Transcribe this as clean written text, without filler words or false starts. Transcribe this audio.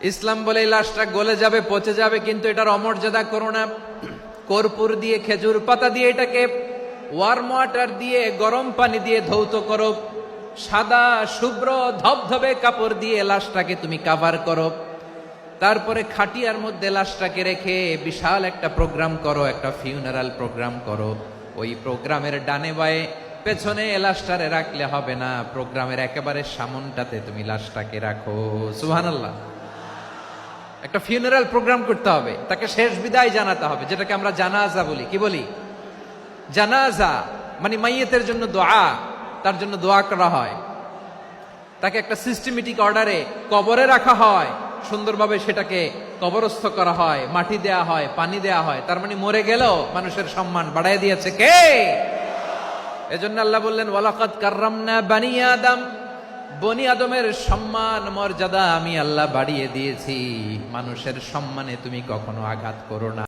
ইসলাম বলে এই লাশটা গলে যাবে, পচে যাবে, কিন্তু এটার অমর্যাদা করো না। কর্পূর দিয়ে, খেজুর পাতা দিয়ে এটাকে ওয়ার্ম ওয়াটার দিয়ে, গরম পানি দিয়ে ধৌত করো। সাদা শুভ্র ধবধবে কাপড় দিয়ে লাশটাকে তুমি কাভার করো। তারপরে খাটিয়ার মধ্যে লাশটাকে রেখে বিশাল একটা প্রোগ্রাম করো, একটা ফিউনারাল প্রোগ্রাম করো। ওই প্রোগ্রামের ডানে বায়ে পেছনে লাশটারে রাখলে হবে না, প্রোগ্রামের একেবারে সামনটাতে তুমি লাশটাকে রাখো। সুবহানাল্লাহ। একটা ফিউনারাল প্রোগ্রাম করতে হবে, তাকে শেষ বিদায় জানাতে হবে, যেটাকে আমরা জানাজা বলি। কি বলি? জানাজা মানে মাইয়েতের জন্য দোয়া, তার জন্য দোয়া করা হয়, তাকে একটা সিস্টেমেটিক অর্ডারে কবরে রাখা হয়, সুন্দরভাবে সেটাকে কবরস্থ করা হয়, মাটি দেয়া হয়, পানি দেয়া হয়। তার মানে মরে গেলেও মানুষের সম্মান বাড়াই দিয়েছে কে? এজন্য আল্লাহ বললেন ওয়ালাকাদ কাররামনা বানি আদম, বনি আদমের সম্মান মর্যাদা আমি আল্লাহ বাড়িয়ে দিয়েছি। মানুষের সম্মানে তুমি কখনো আঘাত করো না।